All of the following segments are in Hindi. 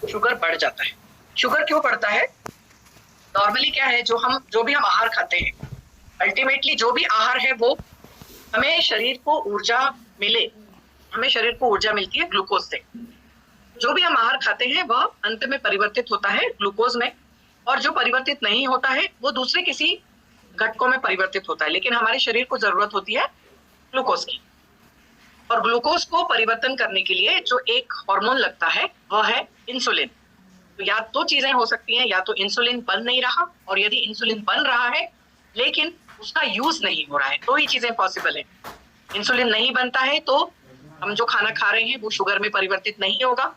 शुगर बढ़ जाता है। शुगर क्यों बढ़ता है? नॉर्मली क्या है, जो भी हम आहार खाते हैं, अल्टीमेटली जो भी आहार है वो हमें शरीर को ऊर्जा मिले, हमें शरीर को ऊर्जा मिलती है ग्लूकोज से। जो भी हम आहार खाते हैं वह अंत में परिवर्तित होता है ग्लूकोज में, और जो परिवर्तित नहीं होता है वो दूसरे किसी घटकों में परिवर्तित होता है, लेकिन हमारे शरीर को जरूरत होती है ग्लूकोज की। और ग्लूकोज को परिवर्तन करने के लिए जो एक हार्मोन लगता है वह है इंसुलिन। तो या तो चीजें हो सकती हैं, या तो इंसुलिन बन नहीं रहा, और यदि इंसुलिन बन रहा है लेकिन उसका यूज नहीं हो रहा है, तो ही चीजें पॉसिबल है। इंसुलिन नहीं बनता है तो हम जो खाना खा रहे हैं वो शुगर में परिवर्तित नहीं होगा।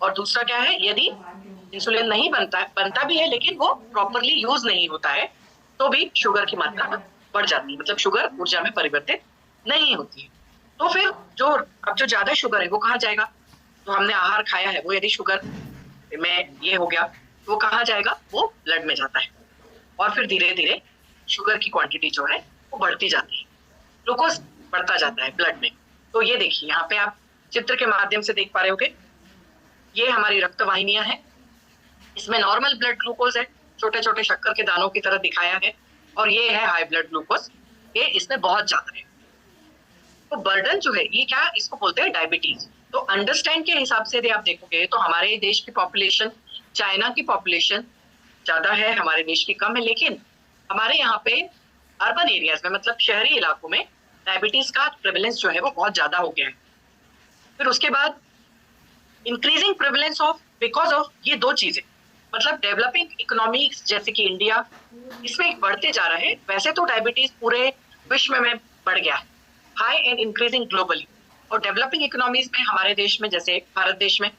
और दूसरा क्या है, यदि इंसुलिन नहीं बनता भी है लेकिन वो प्रॉपरली यूज नहीं होता है, तो भी शुगर की मात्रा बढ़ जाती है, मतलब शुगर ऊर्जा में परिवर्तित नहीं होती है। तो फिर जो ज्यादा शुगर है वो कहाँ जाएगा? तो हमने आहार खाया है वो यदि शुगर में ये हो गया तो वो कहाँ जाएगा? वो ब्लड में जाता है, और फिर धीरे धीरे शुगर की क्वांटिटी जो है वो बढ़ती जाती है, ग्लूकोज बढ़ता जाता है ब्लड में। तो ये देखिए यहाँ पे आप चित्र के माध्यम से देख पा रहे होगे, ये हमारी रक्त वाहिनियां हैं, इसमें नॉर्मल ब्लड ग्लूकोज है, छोटे छोटे शक्कर के दानों की तरह दिखाया है, और ये है हाई ब्लड ग्लूकोज, ये इसमें बहुत ज्यादा है। तो बर्डन जो है ये क्या, इसको बोलते हैं डायबिटीज। तो अंडरस्टैंड के हिसाब से यदि आप देखोगे तो हमारे देश की पॉपुलेशन चाइना की पॉपुलेशन ज्यादा है, हमारे देश की कम है, लेकिन हमारे यहाँ पे अर्बन एरियाज में, मतलब शहरी इलाकों में डायबिटीज का प्रेवलेंस जो है वो बहुत ज्यादा हो गया है। फिर उसके बाद increasing prevalence of, because of ये दो चीजें, मतलब डेवलपिंग इकोनॉमिक्स जैसे कि इंडिया, इसमें बढ़ते जा रहा है। वैसे तो डायबिटीज पूरे विश्व में बढ़ गया है, हाई एंड इंक्रीजिंग ग्लोबली, और डेवलपिंग इकोनॉमीज में हमारे देश में, जैसे भारत देश में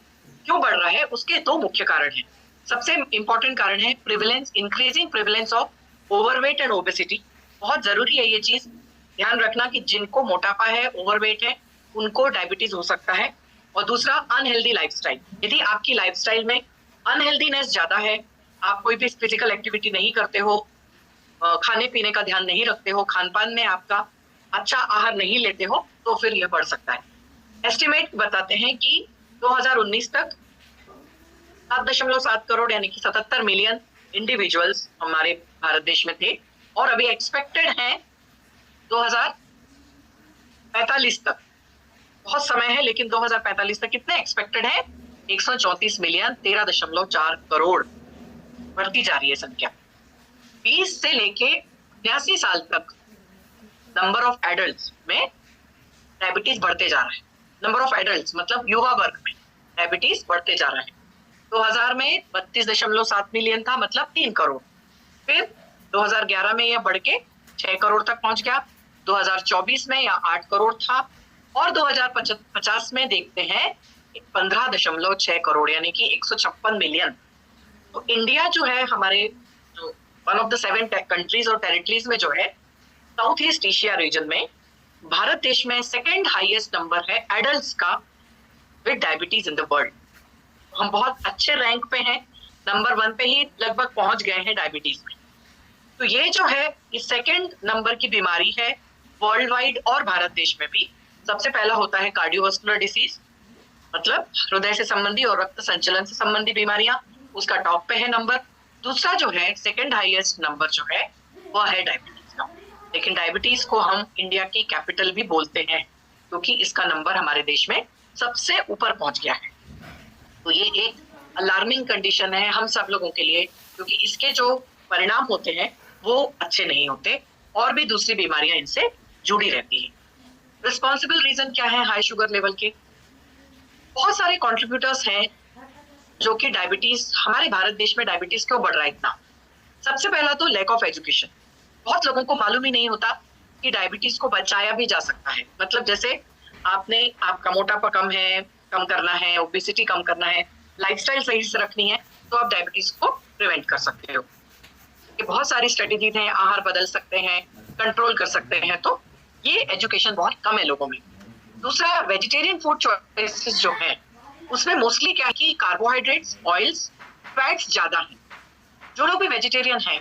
क्यों बढ़ रहा है, उसके दो मुख्य कारण हैं। सबसे इंपॉर्टेंट कारण है prevalence, increasing prevalence of overweight and obesity. बहुत जरूरी है ये चीज ध्यान रखना कि जिनको मोटापा है, ओवरवेट है, उनको डायबिटीज हो सकता है। और दूसरा अनहेल्दी लाइफस्टाइल, यदि आपकी लाइफस्टाइल में अनहेल्दीनेस ज्यादा है, आप कोई भी फिजिकल एक्टिविटी नहीं करते हो, खाने पीने का ध्यान नहीं रखते हो, खान पान में आपका अच्छा आहार नहीं लेते हो, तो फिर यह बढ़ सकता है। एस्टिमेट बताते हैं कि 2019 तक 7.7 करोड़ यानी कि 77 मिलियन इंडिविजुअल्स हमारे भारत देश में थे, और अभी एक्सपेक्टेड है 2045 तक, बहुत समय है लेकिन 2045 तक कितने एक्सपेक्टेड है? 134 मिलियन, 13.4 करोड़, बढ़ती जा रही है संख्या। 20 से लेके 82 साल तक नंबर ऑफ एडल्ट्स में डायबिटीज बढ़ते जा रहा है। नंबर ऑफ एडल्ट्स मतलब युवा वर्ग में डायबिटीज बढ़ते जा रहा है। 2000 में 32.7 मिलियन था, मतलब 3 करोड़। फिर 2011 में यह बढ़ के 6 करोड़ तक पहुंच गया, 2024 में यह 8 करोड़ था, और 2050 में देखते हैं 15.6 करोड़ यानी कि 156 मिलियन। तो इंडिया जो है हमारे जो वन ऑफ द 7 कंट्रीज और टेरिटरीज में जो है साउथ ईस्ट एशिया रीजन में, भारत देश में सेकेंड हाईएस्ट नंबर है एडल्ट्स का with diabetes in the world. हम बहुत अच्छे रैंक पे हैं, नंबर 1 पे ही लगभग पहुंच गए हैं डायबिटीज में। तो ये जो है ये सेकेंड नंबर की बीमारी है वर्ल्ड वाइड, और भारत देश में भी सबसे पहला होता है कार्डियोवास्कुलर डिसीज, मतलब हृदय से संबंधी और रक्त संचलन से संबंधी बीमारियां, उसका टॉप पे है नंबर। दूसरा जो है सेकेंड हाईएस्ट नंबर जो है वह है डायबिटीज का, लेकिन डायबिटीज को हम इंडिया की कैपिटल भी बोलते हैं क्योंकि इसका नंबर हमारे देश में सबसे ऊपर पहुंच गया है। तो ये एक अलार्मिंग कंडीशन है हम सब लोगों के लिए, क्योंकि इसके जो परिणाम होते हैं वो अच्छे नहीं होते, और भी दूसरी बीमारियां इनसे जुड़ी रहती है। रिस्पॉन्सिबल रीजन क्या है हाई शुगर लेवल के? बहुत सारे कॉन्ट्रीब्यूटर्स हैं जो कि डायबिटीज, हमारे भारत देश में डायबिटीज क्यों बढ़ रहा है इतना। सबसे पहला तो लैक ऑफ एजुकेशन, बहुत लोगों को मालूम ही नहीं होता कि डायबिटीज को बचाया भी जा सकता है। मतलब जैसे आपका मोटापा कम करना है, ओबेसिटी कम करना है, लाइफस्टाइल सही से रखनी है, तो आप डायबिटीज को प्रिवेंट कर सकते हो। ये बहुत सारी स्ट्रेटेजीज हैं, आहार बदल सकते हैं, कंट्रोल कर सकते हैं, तो ये एजुकेशन बहुत कम है लोगों में। दूसरा वेजिटेरियन फूड चॉइसेस जो है उसमें मोस्टली क्या है कि कार्बोहाइड्रेट्स, ऑयल्स, फैट्स ज्यादा हैं। जो लोग भी वेजिटेरियन हैं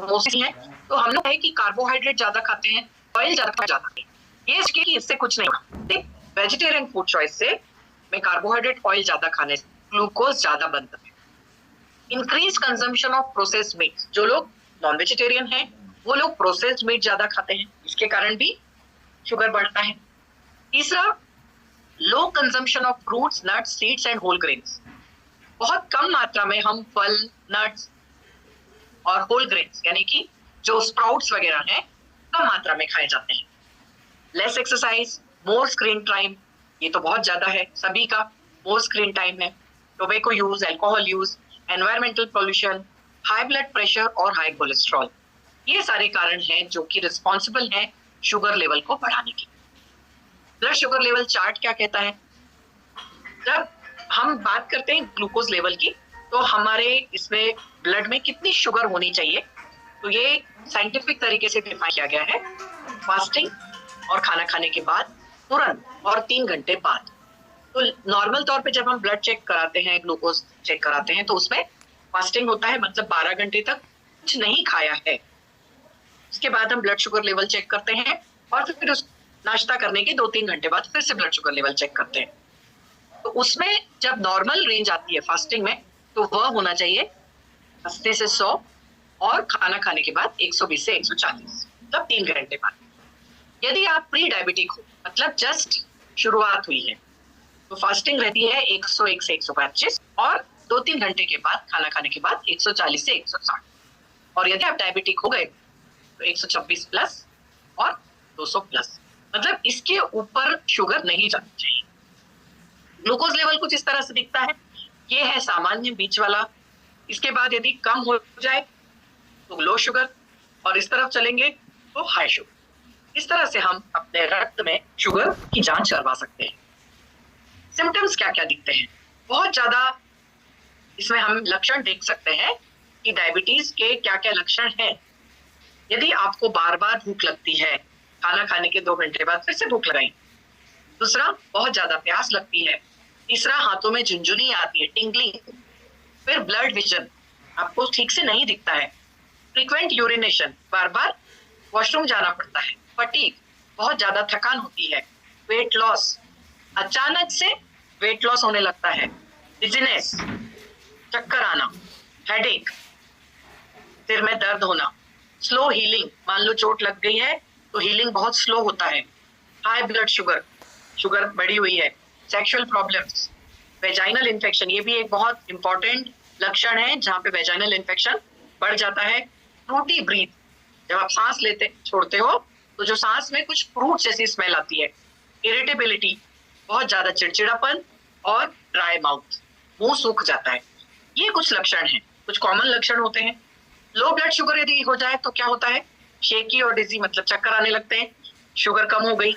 मोस्टली हैं, तो हम लोग है कि कार्बोहाइड्रेट ज्यादा खाते हैं, ऑयल ज्यादा है। ये इसके कि इससे कुछ नहीं होगा। वेजिटेरियन फूड चॉइस से में कार्बोहाइड्रेट, ऑयल ज्यादा खाने ग्लूकोज ज्यादा बनता है। Increase consumption of processed meat, जो लोग नॉन वेजिटेरियन हैं वो लोग प्रोसेस्ड मीट ज्यादा खाते हैं, इसके कारण भी शुगर बढ़ता है। तीसरा, low consumption of fruits, nuts, seeds and whole grains. बहुत कम मात्रा में हम फल, नट्स और होल ग्रेन्स यानी कि जो स्प्राउट्स वगैरह हैं कम मात्रा में खाए जाते हैं। लेस एक्सरसाइज, मोर स्क्रीन टाइम, ये तो बहुत ज्यादा है सभी का, मोर स्क्रीन टाइम है। Tobacco use, alcohol use, environmental pollution, high blood pressure और हाई कोलेस्ट्रॉल, ये सारे कारण हैं जो कि रिस्पॉन्सिबल हैं शुगर लेवल को बढ़ाने के। ब्लड शुगर लेवल चार्ट क्या कहता है? जब हम बात करते हैं ग्लूकोज लेवल की तो हमारे इसमें ब्लड में कितनी शुगर होनी चाहिए, तो ये साइंटिफिक तरीके से डिफाइन किया गया है। फास्टिंग और खाना खाने के बाद तुरंत और 3 घंटे बाद। तो नॉर्मल तौर पे जब हम ब्लड चेक कराते हैं, ग्लूकोज चेक कराते हैं, तो उसमें फास्टिंग होता है, मतलब 12 घंटे तक कुछ नहीं खाया है। उसके बाद हम ब्लड शुगर लेवल चेक करते हैं और फिर उस नाश्ता करने के 2-3 घंटे बाद फिर से ब्लड शुगर लेवल चेक करते हैं। तो उसमें जब नॉर्मल रेंज आती है फास्टिंग में, तो वह होना चाहिए 80 से 100 और खाना खाने के बाद 120 से 140, मतलब 3 घंटे बाद। यदि आप प्री डायबिटिक हो, मतलब जस्ट शुरुआत हुई है, तो फास्टिंग रहती है 101 से 125 और 2-3 घंटे के बाद खाना खाने के बाद 140 से 160। और यदि आप डायबिटिक हो गए तो 126 प्लस और 200 प्लस, मतलब इसके ऊपर शुगर नहीं जानी चाहिए। ग्लूकोज लेवल कुछ इस तरह से दिखता है, ये है सामान्य बीच वाला। इसके बाद यदि कम हो जाए तो लो शुगर और इस तरफ चलेंगे तो हाई शुगर। इस तरह से हम अपने रक्त में शुगर की जांच करवा सकते हैं। सिम्टम्स क्या क्या दिखते हैं? बहुत ज्यादा इसमें हम लक्षण देख सकते हैं कि डायबिटीज के क्या क्या लक्षण हैं। यदि आपको बार बार भूख लगती है, खाना खाने के 2 घंटे बाद फिर से भूख लगाई। दूसरा, बहुत ज्यादा प्यास लगती है। तीसरा, हाथों में झुनझुनी आती है, टिंगलिंग। फिर ब्लड विजन, आपको ठीक से नहीं दिखता है। फ्रीक्वेंट यूरिनेशन, बार बार वॉशरूम जाना पड़ता है। फटीग, बहुत ज्यादा थकान होती है। वेट लॉस, अचानक से वेट लॉस होने लगता है। डिजीनेस, चक्कर आना। हेडेक, सिर में दर्द होना। स्लो हीलिंग, मान लो चोट लग गई है तो हीलिंग बहुत स्लो होता है। हाई ब्लड शुगर, शुगर बढ़ी हुई है। सेक्सुअल प्रॉब्लम्स, वेजाइनल इन्फेक्शन, ये भी एक बहुत इंपॉर्टेंट लक्षण है जहाँ पे वेजाइनल इन्फेक्शन बढ़ जाता है। फ्रूटी ब्रीथ, जब आप सांस लेते छोड़ते हो तो जो सांस में कुछ फ्रूट जैसी स्मेल आती है। इरिटेबिलिटी, बहुत ज्यादा चिड़चिड़ापन और ड्राई माउथ, मुंह सूख जाता है। ये कुछ लक्षण हैं, कुछ कॉमन लक्षण होते हैं। लो ब्लड शुगर यदि हो जाए तो क्या होता है? शेकी और डिजी, मतलब चक्कर आने लगते हैं। शुगर कम हो गई,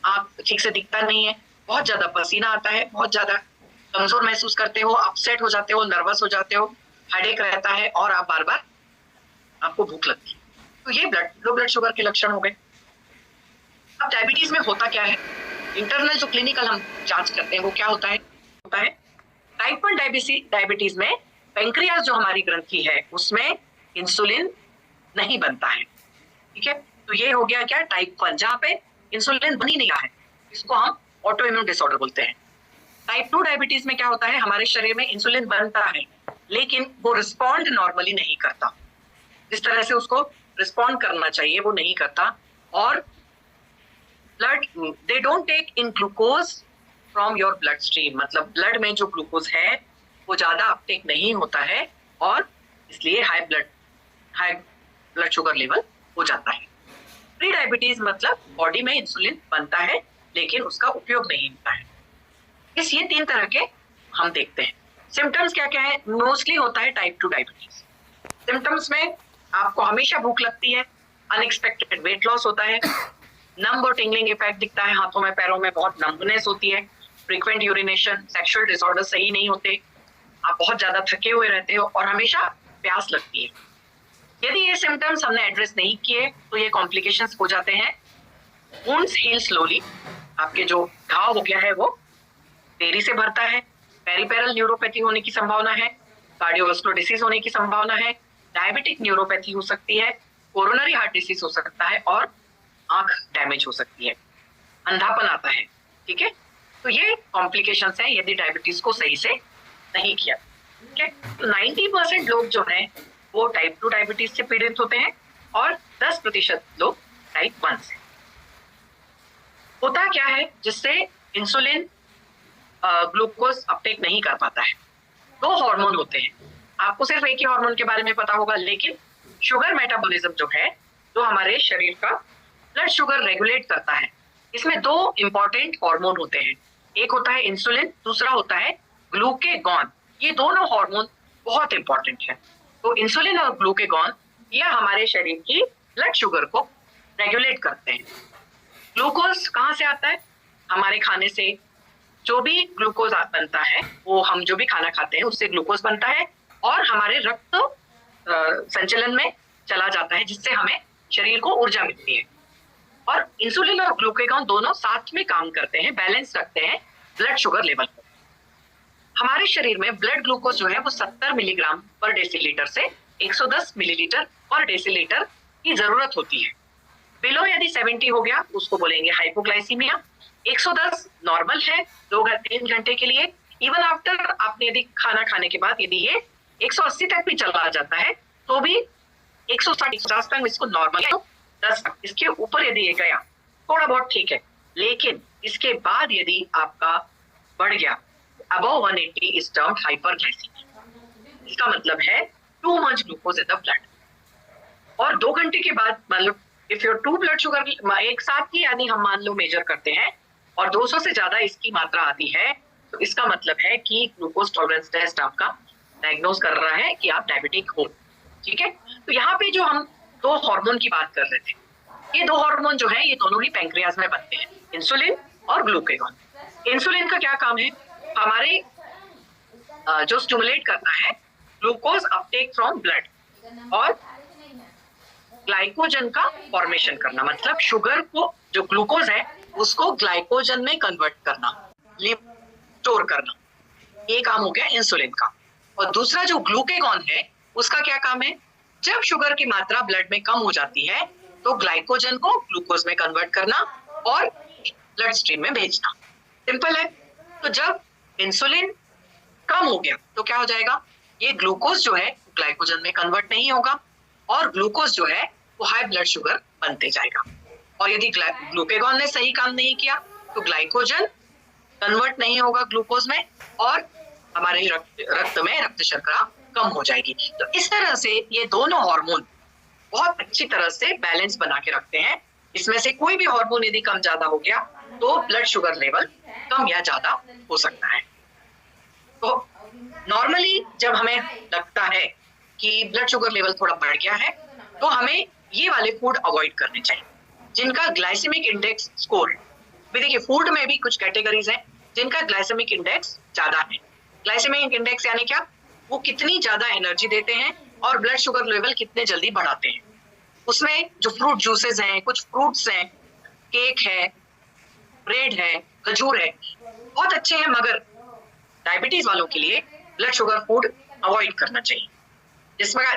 आंख ठीक से दिखता नहीं है, बहुत ज्यादा पसीना आता है, बहुत ज्यादा कमजोर महसूस करते हो, अपसेट हो जाते हो, नर्वस हो जाते हो, हेडेक रहता है और आप बार बार आपको भूख लगती है। तो ये लो ब्लड शुगर के लक्षण हो गए। अब डायबिटीज में होता क्या है? इंटरनल जो क्लिनिकल हम जांच करते हैं वो क्या होता है? टाइप 1 डायबिटीज में पेंक्रियास जो हमारी ग्रंथि है उसमें इंसुलिन नहीं बनता है। ठीक है, तो ये हो गया क्या? टाइप 1, जहाँ पे इंसुलिन बन ही नहीं रहा है, इसको हम ऑटो इम्यून डिसऑर्डर बोलते हैं। टाइप 2 डायबिटीज में क्या होता है? हमारे शरीर में इंसुलिन बनता है लेकिन वो रिस्पॉन्ड नॉर्मली नहीं करता, जिस तरह से उसको रिस्पॉन्ड करना चाहिए वो नहीं करता। और blood, they don't take in glucose from your blood stream, मतलब ब्लड में जो ग्लूकोज है वो ज्यादा अपटेक नहीं होता है और इसलिए हाई ब्लड शुगर लेवल हो जाता है। प्री डायबिटीज मतलब बॉडी में इंसुलिन बनता है लेकिन उसका उपयोग नहीं होता है। ये 3 तरह के हम देखते हैं। सिम्टम्स क्या क्या है? मोस्टली होता है टाइप 2 डायबिटीज। सिम्टम्स में आपको हमेशा भूख लगती है, अनएक्सपेक्टेड वेट लॉस होता है, नंब और टिंगलिंग इफेक्ट दिखता है, हाथों में पैरों में बहुत नंबनेस होती है, फ्रीक्वेंट यूरिनेशन, सेक्सुअल डिसऑर्डर सही नहीं होते, आप बहुत ज्यादा थके हुए रहते हो और हमेशा प्यास लगती है। यदि ये सिम्टम्स हमने एड्रेस नहीं किए तो ये कॉम्प्लिकेशंस हो जाते हैं। वुंड्स हील स्लोली, आपके जो घाव हो गया है वो देरी से भरता है। पेरिफेरल न्यूरोपैथी होने की संभावना है, कार्डियोवास्कुलर डिसीज होने की संभावना है, डायबिटिक न्यूरोपैथी हो सकती है, कोरोनरी हार्ट डिसीज हो सकता है और आंख डैमेज हो सकती है, अंधापन आता है। ठीक है, तो ये कॉम्प्लिकेशंस है यदि डायबिटीज को सही से नहीं किया। ठीक है, तो 90% लोग जो हैं वो टाइप 2 डायबिटीज से पीड़ित होते हैं और 10% लोग टाइप 1 से। होता क्या है जिससे इंसुलिन ग्लूकोज अपटेक नहीं कर पाता है? दो हार्मोन होते हैं, आपको सिर्फ एक ही हार्मोन के बारे में पता होगा, लेकिन शुगर मेटाबॉलिज्म जो है, जो हमारे शरीर का ब्लड शुगर रेगुलेट करता है, इसमें दो इंपॉर्टेंट हार्मोन होते हैं। एक होता है इंसुलिन, दूसरा होता है ग्लूकेगॉन। ये दोनों हार्मोन बहुत इंपॉर्टेंट है। तो इंसुलिन और ग्लूकेगॉन ये हमारे शरीर की ब्लड शुगर को रेगुलेट करते हैं। ग्लूकोज कहाँ से आता है? हमारे खाने से जो भी ग्लूकोज बनता है, वो हम जो भी खाना खाते हैं उससे ग्लूकोज बनता है और हमारे रक्त संचलन में चला जाता है, जिससे हमें शरीर को ऊर्जा मिलती है। और इंसुलिन और ग्लूकेगॉन दोनों साथ में काम करते हैं, बैलेंस रखते हैं ब्लड शुगर लेवल को। हमारे शरीर में ब्लड ग्लूकोज जो है वो 70 मिलीग्राम पर डेसीलीटर से 110 मिलीलीटर पर डेसीलीटर की जरूरत होती है। बिलो यदि 70 हो गया उसको बोलेंगे हाइपोग्लाइसीमिया। 110 नॉर्मल है 2-3 घंटे के लिए। इवन आफ्टर आपने यदि खाना खाने के बाद यदि ये 180 तक भी चला जाता है तो भी 160-150 तक इसको नॉर्मल है। 10 इसके ऊपर यदि ये गया थोड़ा बहुत ठीक है, लेकिन इसके बाद यदि आपका बढ़ गया अबव 180 इज टर्म्ड हाइपरग्लाइसीमिया। इसका मतलब है too much glucose in the blood. और 2 घंटे के बाद मतलब if your two blood sugar एक साथ ही यानी हम मान लो मेजर करते हैं और 200 से ज्यादा इसकी मात्रा आती है, तो इसका मतलब है कि ग्लूकोज टॉलरेंस टेस्ट आपका डायग्नोज कर रहा है कि आप डायबिटिक हो। ठीक है, तो यहाँ पे जो हम दो हार्मोन की बात कर रहे थे, ये दो हार्मोन जो है ये दोनों ही पैंक्रियाज में बनते हैं, इंसुलिन और ग्लूकेगॉन। इंसुलिन का क्या काम है? हमारे जो स्टिमुलेट करता है ग्लूकोज अपटेक फ्रॉम ब्लड और ग्लाइकोजन का फॉर्मेशन करना, मतलब शुगर को जो ग्लूकोज है उसको ग्लाइकोजन में कन्वर्ट करना, स्टोर करना। ये काम हो गया इंसुलिन का। और दूसरा जो ग्लूकेगॉन है उसका क्या काम है? जब शुगर की मात्रा ब्लड में कम हो जाती है तो ग्लाइकोजन को ग्लूकोज में कन्वर्ट करना और ब्लड स्ट्रीम में भेजना। सिंपल है। तो जब इंसुलिन कम हो गया तो क्या हो जाएगा? ये ग्लूकोज जो है ग्लाइकोजन में कन्वर्ट नहीं होगा और ग्लूकोज जो है वो हाई ब्लड शुगर बनते जाएगा। और यदि ग्लूकेगॉन ने सही काम नहीं किया तो ग्लाइकोजन कन्वर्ट नहीं होगा ग्लूकोज में और हमारे रक्त में रक्त शर्करा कम हो जाएगी। तो इस तरह से ये दोनों हार्मोन बहुत अच्छी तरह से बैलेंस बना के रखते हैं। इसमें से कोई भी हार्मोन यदि कम ज्यादा हो गया तो ब्लड शुगर लेवल कम या ज्यादा हो सकता है। तो नॉर्मली जब हमें लगता है कि ब्लड शुगर लेवल थोड़ा बढ़ गया है तो हमें ये वाले फूड अवॉइड करने चाहिए जिनका ग्लाइसेमिक इंडेक्स स्कोर। देखिए फूड में भी कुछ कैटेगरीज हैं जिनका ग्लाइसेमिक इंडेक्स ज्यादा है। ग्लाइसेमिक इंडेक्स यानी क्या? वो कितनी ज्यादा एनर्जी देते हैं और ब्लड शुगर लेवल कितने जल्दी बढ़ाते हैं। उसमें जो फ्रूट जूसेस हैं, कुछ फ्रूट्स हैं, केक है, ब्रेड है, खजूर है, बहुत अच्छे हैं, मगर डायबिटीज वालों के लिए ब्लड शुगर फूड अवॉइड करना चाहिए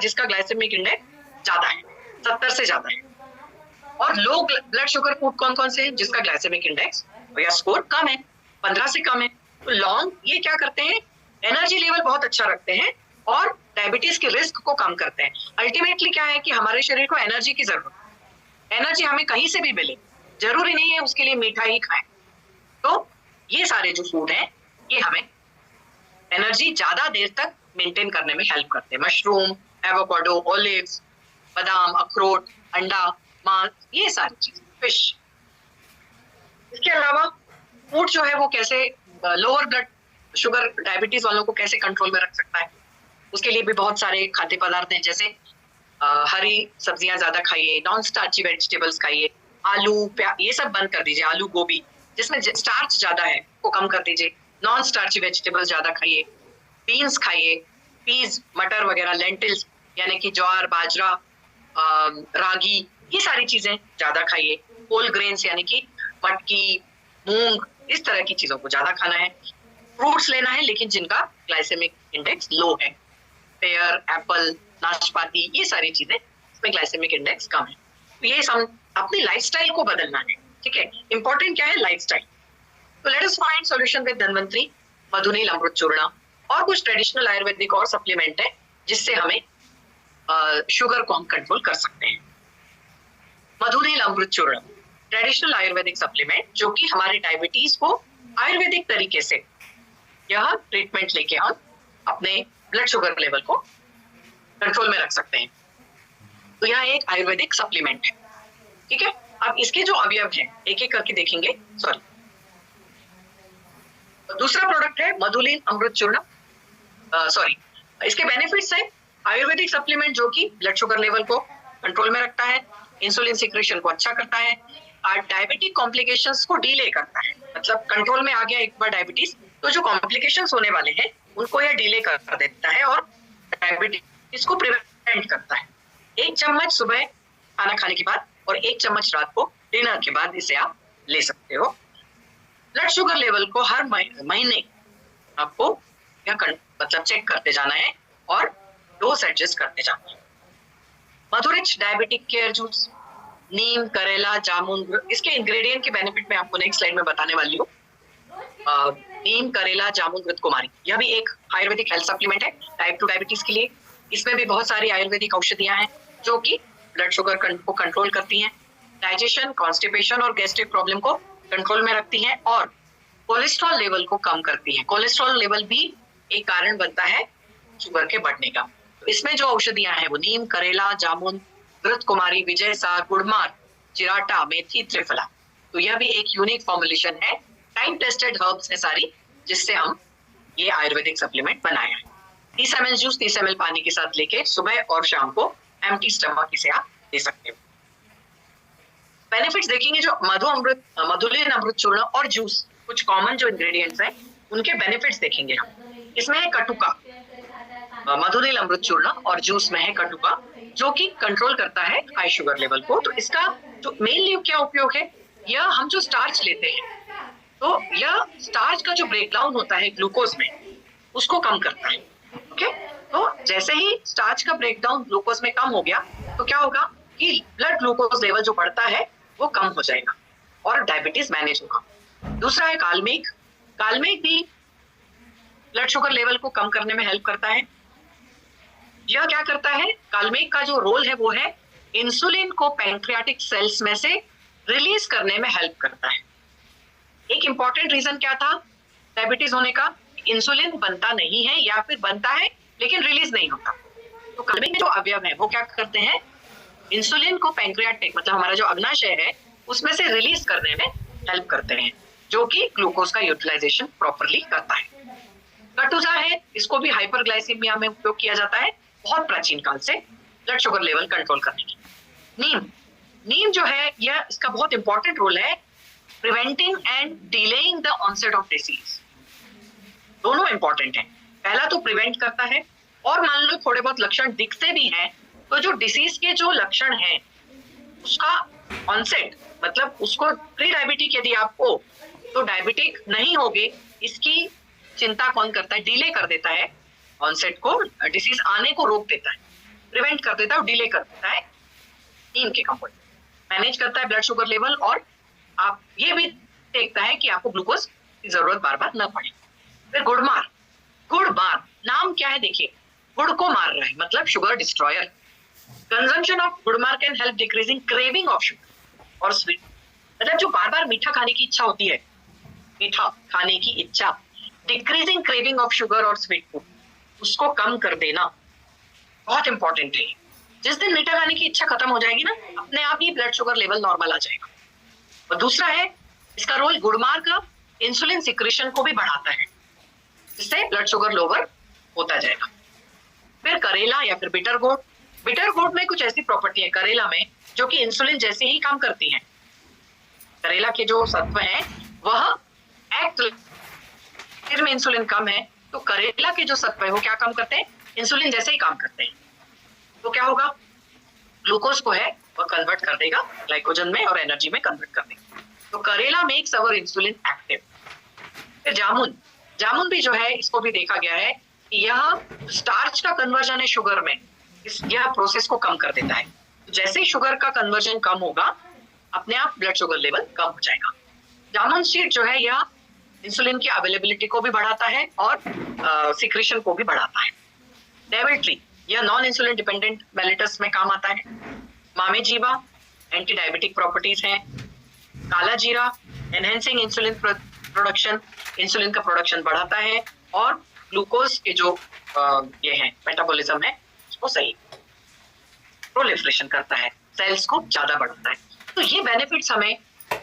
जिसका ग्लाइसेमिक इंडेक्स ज्यादा है, 70 से ज्यादा है। और लो ब्लड शुगर फूड कौन कौन से हैं? जिसका ग्लाइसेमिक इंडेक्स या स्कोर कम है, 15 से कम है। तो लॉन्ग ये क्या करते हैं? एनर्जी लेवल बहुत अच्छा रखते हैं और डायबिटीज के रिस्क को कम करते हैं। अल्टीमेटली क्या है कि हमारे शरीर को एनर्जी की जरूरत है। एनर्जी हमें कहीं से भी मिले, जरूरी नहीं है उसके लिए मीठा ही खाएं। तो ये सारे जो फूड हैं ये हमें एनर्जी ज्यादा देर तक मेंटेन करने में हेल्प करते हैं। मशरूम, एवोकाडो, ओलिव्स, बादाम, अखरोट, अंडा, मांस, ये सारी चीजें, फिश। इसके अलावा फूड जो है वो कैसे लोअर ब्लड शुगर डायबिटीज वालों को कैसे कंट्रोल में रख सकता है, उसके लिए भी बहुत सारे खाद्य पदार्थ हैं। जैसे हरी सब्जियां ज्यादा खाइए, नॉन स्टार्ची वेजिटेबल्स खाइए, आलू ये सब बंद कर दीजिए। आलू गोभी जिसमें स्टार्च ज्यादा है वो कम कर दीजिए। नॉन स्टार्ची वेजिटेबल्स ज्यादा खाइए। बीन्स खाइए, पीज, मटर वगैरह, लेंटिल्स यानी कि ज्वार, बाजरा, रागी, ये सारी चीजें ज्यादा खाइए। होल ग्रेन्स यानी कि मटकी, मूंग, इस तरह की चीजों को ज्यादा खाना है। फ्रूट्स लेना है लेकिन जिनका ग्लाइसेमिक इंडेक्स लो है। पेयर, एप्पल, नाशपाती, ये सारी चीजें इसमें ग्लाइसेमिक इंडेक्स कम है। तो ये सब अपनी लाइफस्टाइल को बदलना है। ठीक है, इंपॉर्टेंट क्या है? लाइफस्टाइल। तो let us find solution with Dhanvantari Madhuneel Amrit Churna और कुछ ट्रेडिशनल आयुर्वेदिक और सप्लीमेंट है जिससे हमें शुगर को हम कंट्रोल कर सकते हैं। मधुनील अमृत चूर्ण, ट्रेडिशनल आयुर्वेदिक सप्लीमेंट जो कि हमारे डायबिटीज को आयुर्वेदिक तरीके से यह ट्रीटमेंट लेके हम अपने ब्लड शुगर लेवल को कंट्रोल में रख सकते हैं। तो यह एक आयुर्वेदिक सप्लीमेंट है, ठीक है। अब इसके जो अवयव हैं एक एक करके देखेंगे। सॉरी, दूसरा प्रोडक्ट है मधुलीन अमृत चूर्ण। सॉरी, इसके बेनिफिट्स है आयुर्वेदिक सप्लीमेंट जो कि ब्लड शुगर लेवल को कंट्रोल में रखता है, इंसुलिन सिक्रेशन को अच्छा करता है और डायबिटिक कॉम्प्लिकेशंस को डिले करता है। मतलब कंट्रोल में आ गया एक बार डायबिटीज तो जो कॉम्प्लिकेशंस होने वाले हैं उनको यह डिले कर देता है और डायबिटीज को प्रिवेंट करता है। 1 चम्मच सुबह खाना खाने के बाद और 1 चम्मच रात को डिनर के बाद इसे आप ले सकते हो। ब्लड शुगर लेवल को हर महीने आपको मतलब चेक करते जाना है और डोज एडजस्ट करते जाना है। मधुरिच डायबिटिक केयर जूस, नीम, करेला, जामुन, इसके इंग्रेडिएंट के बेनिफिट में आपको नेक्स्ट स्लाइड में बताने वाली हूँ। नीम, करेला, जामुन, घृतकुमारी, यह भी एक आयुर्वेदिक हेल्थ सप्लीमेंट है टाइप 2 डायबिटीज के लिए। इसमें भी बहुत सारी आयुर्वेदिक औषधियां हैं जो कि ब्लड शुगर को कंट्रोल करती हैं, डाइजेशन, कॉन्स्टिपेशन और गैस्ट्रिक प्रॉब्लम को कंट्रोल में रखती हैं और कोलेस्ट्रॉल लेवल को कम करती हैं। कोलेस्ट्रॉल लेवल भी एक कारण बनता है शुगर के बढ़ने का। तो इसमें जो औषधियां हैं वो नीम, करेला, जामुन, घृतकुमारी, विजय सार, गुड़मार, चिराटा, मेथी, त्रिफला। तो यह भी एक यूनिक फॉर्मुलेशन है, टाइम टेस्टेड हर्ब्स है सारी, जिससे हम ये आयुर्वेदिक सप्लीमेंट बनाया है। 30 ml जूस 30 ml पानी के साथ लेके सुबह और शाम को एम्प्टी स्टमक इसे आप दे सकते हो। बेनिफिट्स देखेंगे जो मधुलीन अमृत चूर्ण और जूस, कुछ कॉमन जो इंग्रेडिएंट्स हैं उनके बेनिफिट्स देखेंगे हम। इसमें है कटुका, मधुलीन अमृत चूर्ण और जूस में है कटुका जो कि कंट्रोल करता है हाई शुगर लेवल को। तो इसका जो मेनली क्या उपयोग है, यह हम जो स्टार्च लेते हैं तो यह स्टार्च का जो ब्रेकडाउन होता है ग्लूकोज में उसको कम करता है। ओके, तो जैसे ही स्टार्च का ब्रेकडाउन ग्लूकोज में कम हो गया तो क्या होगा कि ब्लड ग्लूकोज लेवल जो बढ़ता है वो कम हो जाएगा और डायबिटीज मैनेज होगा। दूसरा है कालमेघ, कालमेघ भी ब्लड शुगर लेवल को कम करने में हेल्प करता है। यह क्या करता है, कालमेघ का जो रोल है वो है इंसुलिन को पैंक्रियाटिक सेल्स में से रिलीज करने में हेल्प करता है। एक इंपॉर्टेंट रीजन क्या था डायबिटीज होने का, इंसुलिन बनता नहीं है या फिर बनता है लेकिन रिलीज नहीं होता। तो कालमेघ के जो अवयव है वो क्या करते हैं, इंसुलिन को पैंक्रियाटिक मतलब हमारा जो अग्नाशय है उसमें से रिलीज करने में हेल्प करते हैं, जो कि ग्लूकोज का यूटिलाइजेशन प्रॉपरली करता है। कटुजा है, इसको भी हाइपरग्लाइसीमिया में उपयोग किया जाता है बहुत प्राचीन काल से ब्लड शुगर लेवल कंट्रोल करने की। नीम, नीम जो है यह इसका बहुत इंपॉर्टेंट रोल है preventing and delaying the onset of disease. दोनों इंपॉर्टेंट हैं। पहला तो प्रिवेंट करता है और मान लो थोड़े बहुत लक्षण दिखते भी हैं तो जो डिसीज के जो लक्षण हैं उसका ऑनसेट मतलब उसको प्री डायबिटिक यदि आपको तो डायबिटिक नहीं होगे इसकी चिंता कौन करता है, डिले कर देता है ऑनसेट को, डिसीज आने को रोक देता है, प्रिवेंट कर देता है और डिले कर देता है। नीम के कंपोनेंट मैनेज करता है ब्लड शुगर लेवल और आप ये भी देखता है कि आपको ग्लूकोज की जरूरत बार बार न पड़े। फिर गुड़मार, गुड़मार नाम क्या है देखिए, गुड़ को मार रहा है मतलब sugar destroyer. Consumption of gurmar can help decreasing craving of sugar और स्वीट, मतलब जो बार बार मीठा खाने की इच्छा होती है, मीठा खाने की इच्छा, डिक्रीजिंग क्रेविंग ऑफ शुगर और स्वीट फूड, उसको कम कर देना बहुत इंपॉर्टेंट है। जिस दिन मीठा खाने की इच्छा खत्म हो जाएगी ना अपने आप ही ब्लड शुगर लेवल नॉर्मल आ जाएगा। और दूसरा है इसका रोल गुड़मार का इंसुलिन सिक्रेशन को भी बढ़ाता है जिससे ब्लड शुगर लोअर होता जाएगा। फिर करेला या फिर बिटर गोट, बिटर गोट में कुछ ऐसी प्रॉपर्टी है करेला में जो कि इंसुलिन जैसे ही काम करती है। करेला के जो सत्व है वह एक्ट में इंसुलिन कम है तो करेला के जो सत्व है वो क्या काम करते हैं, इंसुलिन जैसे ही काम करते हैं। तो क्या होगा, ग्लूकोज को है वो कन्वर्ट कर देगा ग्लाइकोजन में और एनर्जी में कन्वर्ट कर देगा। तो करेला मेक्स अवर इंसुलिन एक्टिव। फिर जामुन, जामुन भी जो है इसको भी देखा गया है कि यह स्टार्च का कन्वर्जन है शुगर में, यह प्रोसेस को कम कर देता है। जैसे ही शुगर का कन्वर्जन कम होगा अपने आप ब्लड शुगर लेवल कम हो जाएगा। जामुन सीड जो है यह इंसुलिन की अवेलेबिलिटी को भी बढ़ाता है और सिक्रेशन को भी बढ़ाता है। डेविल्ट्री, यह नॉन इंसुलिन डिपेंडेंट मेलिटस में काम आता है। मामेजीवा, एंटी डायबिटिक प्रॉपर्टीज हैं। काला जीरा, एनहेंसिंग इंसुलिन प्रोडक्शन, इंसुलिन का प्रोडक्शन बढ़ाता है और ग्लूकोज के जो ये है मेटाबॉलिज्म है उसको सही प्रोलिफरेशन करता है, सेल्स को ज्यादा बढ़ाता है। तो ये बेनिफिट्स हमें,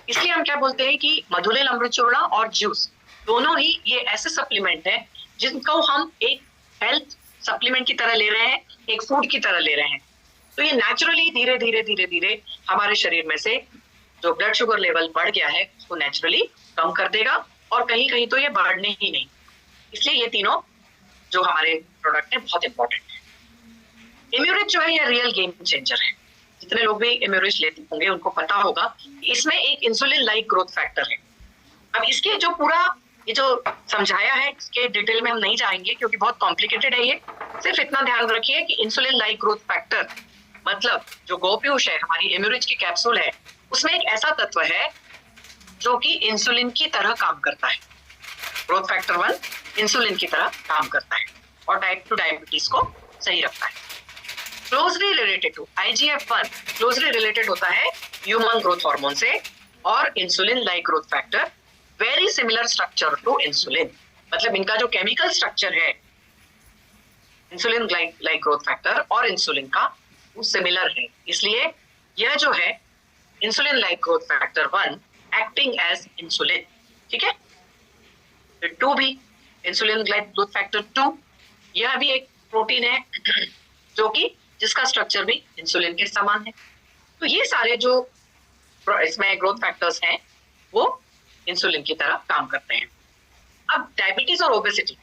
इसलिए हम क्या बोलते हैं कि मधुलेल अमृत चूर्ण और जूस दोनों ही ये ऐसे सप्लीमेंट है जिनको हम एक हेल्थ सप्लीमेंट की तरह ले रहे हैं, एक फूड की तरह ले रहे हैं। तो ये नेचुरली धीरे धीरे धीरे धीरे हमारे शरीर में से जो ब्लड शुगर लेवल बढ़ गया है उसको नेचुरली कम कर देगा और कहीं कहीं तो ये बढ़ने ही नहीं। इसलिए ये तीनों जो हमारे प्रोडक्ट है बहुत इंपॉर्टेंट है। इम्यूरिच जो है ये रियल गेम चेंजर है। जितने लोग भी इम्यूरिच लेते होंगे उनको पता होगा कि इसमें एक इंसुलिन लाइक ग्रोथ फैक्टर है। अब इसके जो पूरा ये जो समझाया है इसके डिटेल में हम नहीं जाएंगे क्योंकि बहुत कॉम्प्लिकेटेड है ये। सिर्फ इतना ध्यान रखिए कि इंसुलिन लाइक ग्रोथ फैक्टर मतलब जो गोपीयूष है, हमारी इम्यूरिच की कैप्सूल है, उसमें एक ऐसा तत्व है जो कि इंसुलिन की तरह काम करता है। ग्रोथ फैक्टर 1 इंसुलिन की तरह काम करता है और टाइप 2 डायबिटीज को सही रखता है। Closely related to IGF-1 closely related होता है ह्यूमन ग्रोथ हार्मोन से और insulin like growth factor very similar structure to insulin, मतलब इनका जो केमिकल स्ट्रक्चर है इंसुलिन लाइक ग्रोथ फैक्टर और इंसुलिन का वो सिमिलर है। इसलिए यह जो है insulin like growth factor 1 acting as insulin, ठीक है। 2 भी इंसुलिन लाइक ग्रोथ फैक्टर 2 यह भी एक प्रोटीन है जो कि जिसका स्ट्रक्चर भी इंसुलिन के समान है। तो ये सारे जो इसमें ग्रोथ फैक्टर्स हैं वो इंसुलिन की तरह काम करते हैं। अब डायबिटीज और ओबेसिटी,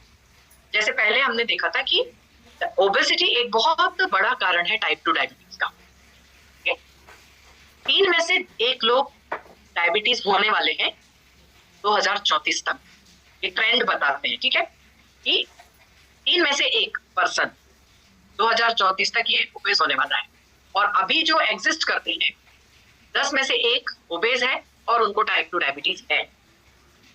जैसे पहले हमने देखा था कि ओबेसिटी एक बहुत बड़ा कारण है टाइप 2 डायबिटीज का। 3 में से 1 लोग डायबिटीज होने वाले हैं 2034 तक, ये ट्रेंड बताते हैं, ठीक है, कि 3 में से 1 पर्सन 2034 तक ये ओबेस होने वाला है। और अभी जो एग्जिस्ट करते हैं 10 में से 1 ओबेस है और उनको टाइप 2 डायबिटीज है।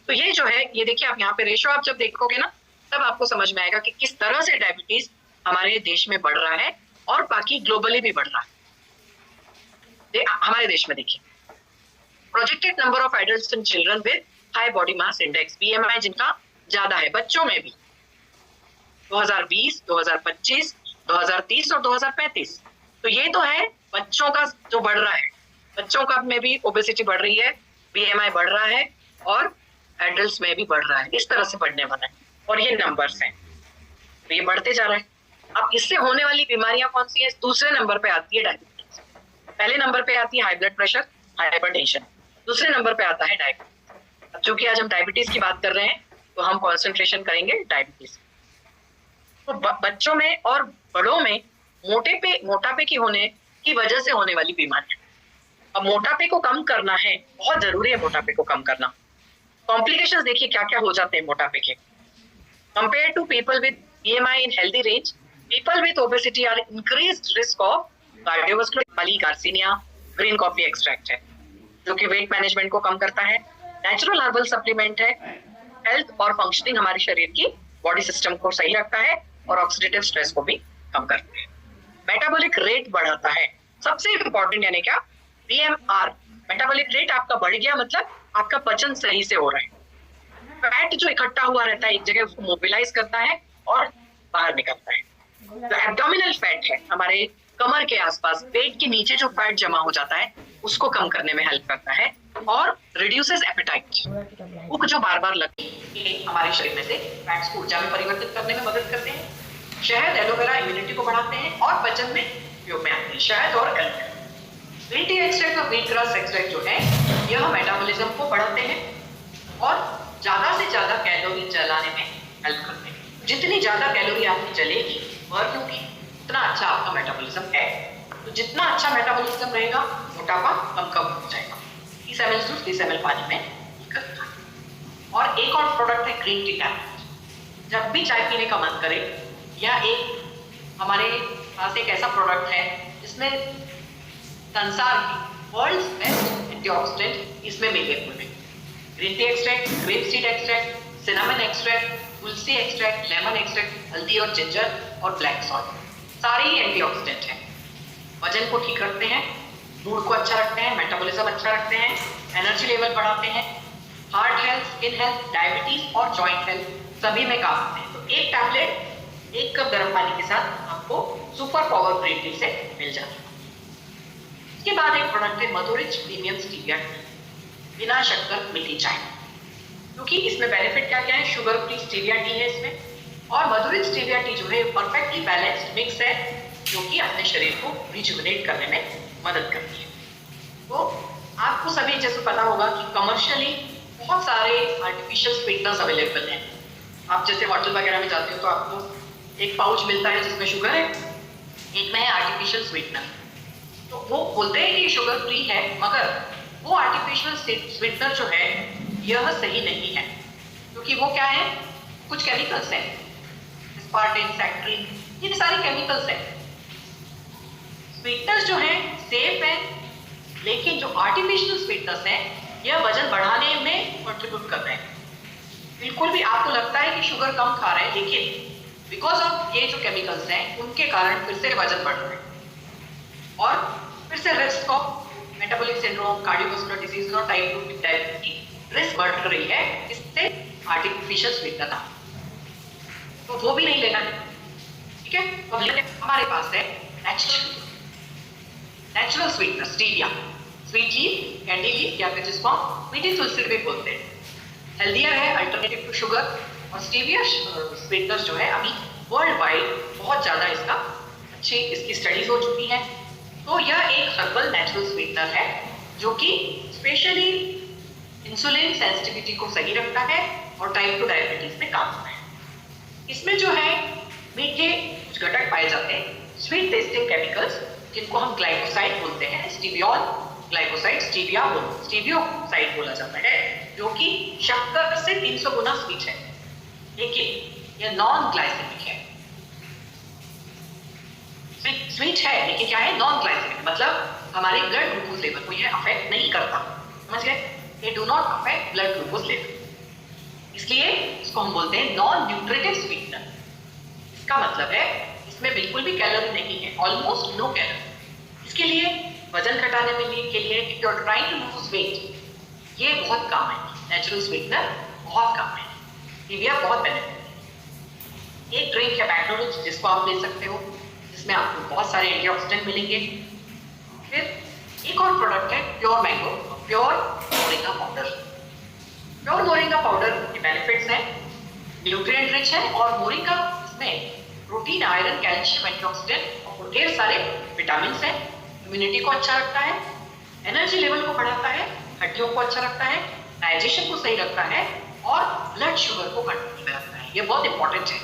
तो ये जो है, ये देखिए आप यहाँ पे रेशो आप जब देखोगे ना तब आपको समझ में आएगा कि किस तरह से डायबिटीज हमारे देश में बढ़ रहा है और बाकी ग्लोबली भी बढ़ रहा है। हमारे देश में देखिए projected number of adults and children with high body mass index BMI जिनका ज्यादा है बच्चों में भी 2020, 2025, 2030 और 2035। तो ये तो है बच्चों का जो बढ़ रहा है, बच्चों का में भी ओबेसिटी बढ़ रही है, BMI बढ़ रहा है और एडल्ट्स में भी बढ़ रहा है, इस तरह से बढ़ने वाला है और ये नंबर्स हैं, तो ये बढ़ते जा रहा है। अब इससे होने वाली बीमारियां कौन सी है? दूसरे नंबर पे आती है डायबिटीज, पहले नंबर पे आती है हाई ब्लड प्रेशर, हाइपरटेंशन, दूसरे नंबर पे आता है डायबिटीज। अब चूंकि आज हम डायबिटीज की बात कर रहे हैं तो हम कॉन्सेंट्रेशन करेंगे डायबिटीज। तो बच्चों में और बड़ों में मोटापे की होने की वजह से होने वाली बीमारियां। अब मोटापे को कम करना है, बहुत जरूरी है मोटापे को कम करना। कॉम्प्लिकेशंस देखिए क्या क्या हो जाते हैं मोटापे के। Compare to people with BMI in healthy range, people with obesity are increased risk of cardiovascular पॉलीकार्सिनिया। ग्रीन कॉफी एक्सट्रैक्ट है जो कि वेट मैनेजमेंट को कम करता है, नेचुरल हर्बल सप्लीमेंट है, हेल्थ और फंक्शनिंग हमारे शरीर की बॉडी सिस्टम को सही रखता है और ऑक्सीडेटिव स्ट्रेस को भी कम करता है। मेटाबॉलिक रेट बढ़ाता है, सबसे इंपॉर्टेंट यानी क्या BMR, मेटाबॉलिक रेट आपका बढ़ गया मतलब आपका पचन सही से हो रहा है। फैट जो इकट्ठा हुआ रहता है एक जगह उसको मोबिलाइज करता है और बाहर निकलता है। तो एब्डोमिनल फैट है हमारे कमर के आसपास, पेट के नीचे जो फैट जमा हो जाता है उसको कम करने में हेल्प करता है और रिड्यूसेस एपेटाइट, भूख जो बार बार लगती है हमारे शरीर में से फैट्स को ऊर्जा में परिवर्तित करने में मदद करते हैं। शहद एलोवेरा इम्यूनिटी को बढ़ाते हैं और पचन में उपयोग में आते हैं, शहद और एलोवेरा। ग्रीन टी एक्सट्रैक्ट और व्हीट ग्रास एक्सट्रैक्ट जो है यह मेटाबॉलिज्म को बढ़ाते हैं और ज्यादा से ज्यादा कैलोरी जलाने में हेल्प करते हैं। जितनी ज्यादा कैलोरी आपकी जलेगी बर्न होगी उतना अच्छा आपका मेटाबॉलिज्म है। तो जितना अच्छा मेटाबॉलिज्म रहेगा मोटापा कम हो जाएगा। 30 ml दूध 30 ml पानी में। और एक और प्रोडक्ट है ग्रीन टी टैबलेट। जब भी चाय पीने का मन करे, यह एक हमारे पास एक ऐसा प्रोडक्ट है जिसमें संसार की वर्ल्ड्स बेस्ट एंटीऑक्सीडेंट इसमें मिले हुए हैं। Green tea extract, grape seed extract, cinnamon extract, tulsi extract, lemon extract, हल्दी और जिंजर और ब्लैक सॉल्ट, सारे ही एंटीऑक्सीडेंट हैं। वजन को ठीक रखते हैं, मूड को अच्छा रखते हैं, मेटाबॉलिज्म अच्छा रखते हैं, एनर्जी लेवल बढ़ाते हैं, heart health, skin health, diabetes और जॉइंट हेल्थ सभी में काम आते हैं। तो एक टैबलेट 1 कप गर्म पानी के साथ आपको सुपर पावर ग्रीन टी से मिल जाता है। इसके बाद एक प्रोडक्ट है मधुरिच प्रीमियम स्टीविया टी, बिना शक्कर मीठी चाय, क्योंकि इसमें बेनिफिट क्या क्या है, शुगर फ्री स्टीविया टी है इसमें, और मधुरिच स्टीविया टी जो है परफेक्टली बैलेंस्ड मिक्स है जो कि अपने शरीर को रिजुविनेट करने में मदद करती है। तो आपको सभी जैसे पता होगा कि कमर्शियली बहुत सारे आर्टिफिशियल स्वीटनर्स अवेलेबल हैं। आप जैसे होटल वगैरह में जाते हो तो आपको एक पाउच मिलता है जिसमें शुगर है, एक में है आर्टिफिशियल स्वीटनर। तो वो बोलते हैं कि शुगर फ्री है, मगर वो आर्टिफिशियल स्वीटनर जो है यह सही नहीं है, क्योंकि वो क्या है, कुछ केमिकल्स हैं, एस्पार्टेन, सैक्रिन, ये सारे केमिकल्स हैं। स्वीटनर्स जो है सेफ है, लेकिन जो आर्टिफिशियल स्वीटनर्स हैं यह वजन बढ़ाने में कंट्रीब्यूट कर रहे हैं। बिल्कुल भी आपको लगता है कि शुगर कम खा रहे हैं, लेकिन बिकॉज ऑफ ये जो केमिकल्स हैं उनके कारण फिर से वजन बढ़ रहा है और फिर से risk of metabolic syndrome, cardiovascular disease और टाइप 2 डायबिटीज की रिस्क बढ़ रही है इससे आर्टिफिशियल स्वीटनर। तो वो भी नहीं लेना है, ठीक है। तो हमारे पास है natural sweetener stevia, sweet leaf, candy leaf या फिर जिसको मीठी तुलसी भी बोलते हैं। हेल्दियर है, अल्टरनेटिव टू शुगर, और स्टीविया स्वीटनर जो है अभी वर्ल्ड वाइड बहुत ज्यादा इसका अच्छी इसकी स्टडीज हो चुकी है। तो यह एक हर्बल नेचुरल स्वीटनर है जो कि स्पेशली इंसुलिन सेंसिटिविटी को सही रखता है और टाइप 2 डायबिटीज में काम आता है। इसमें जो है मीठे कुछ घटक पाए जाते हैं, स्वीट टेस्टिंग केमिकल्स, जिनको हम ग्लाइकोसाइड बोलते हैं, स्टीवियोल, ग्लाइकोसाइड, स्टीवियोसाइड बोला जाता है, जो कि शक्कर से 300 गुना स्वीट है, लेकिन यह नॉन ग्लाइसेमिक है। स्वीट है लेकिन क्या है, नॉन ग्लाइसेमिक, मतलब हमारे ब्लड ग्लूकोज लेवल को यह अफेक्ट नहीं करता, समझ गए, ये do not affect blood glucose level, इसलिए इसको हम बोलते हैं नॉन न्यूट्रिटिव स्वीटनर। इसका मतलब है इसमें बिल्कुल भी कैलोरी नहीं है, ऑलमोस्ट नो कैलोरी। इसके लिए वजन घटाने में के लिए if you are trying to lose weight, ये बहुत काम है, नेचुरल स्वीटनर बहुत काम है, स्टीविया बहुत बेनिफिट है। एक ड्रिंक है मैक्रोरिच, जिसको आप ले सकते हो, जिसमें आपको बहुत सारे एंटीऑक्सीडेंट मिलेंगे। फिर एक और प्रोडक्ट है pure mango, pure moringa powder. Pure moringa powder के बेनिफिट्स हैं, न्यूट्रिएंट रिच है, और मोरिंगा इसमें प्रोटीन, आयरन, कैल्शियम, एंटीऑक्सीडेंट और ढेर सारे विटामिन हैं। इम्यूनिटी को अच्छा रखता है, एनर्जी लेवल को बढ़ाता है, हड्डियों को अच्छा रखता है, डाइजेशन को सही रखता है और ब्लड शुगर को कंट्रोल में रखता है। ये बहुत इंपॉर्टेंट है,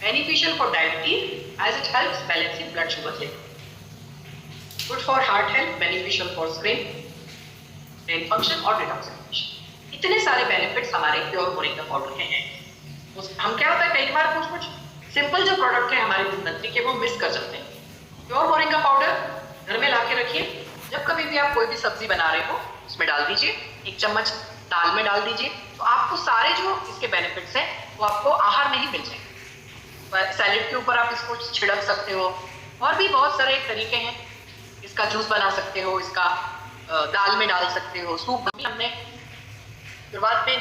beneficial for diabetes as it helps balancing blood sugar level, good for heart health, beneficial for brain function और डिटॉक्सिफिकेशन। इतने सारे बेनिफिट्स हमारे प्योर मोरिंगा पाउडर के हैं। हम क्या होता है, कई बार कुछ सिंपल जो प्रोडक्ट है हमारे जिंदगी के वो मिस कर जाते हैं। प्योर मोरिंगा पाउडर घर में लाके रखिए, जब कभी भी आप कोई भी सब्जी बना रहे हो उसमें डाल दीजिए, 1 चम्मच दाल में डाल दीजिए, तो आपको सारे जो इसके बेनिफिट्स हैं वो आपको आहार में ही मिल जाएंगे। सैलेड के ऊपर आप इसको छिड़क सकते हो, और भी बहुत सारे तरीके हैं, इसका जूस बना सकते हो, इसका दाल में डाल सकते हो, सूप। हमने शुरुआत में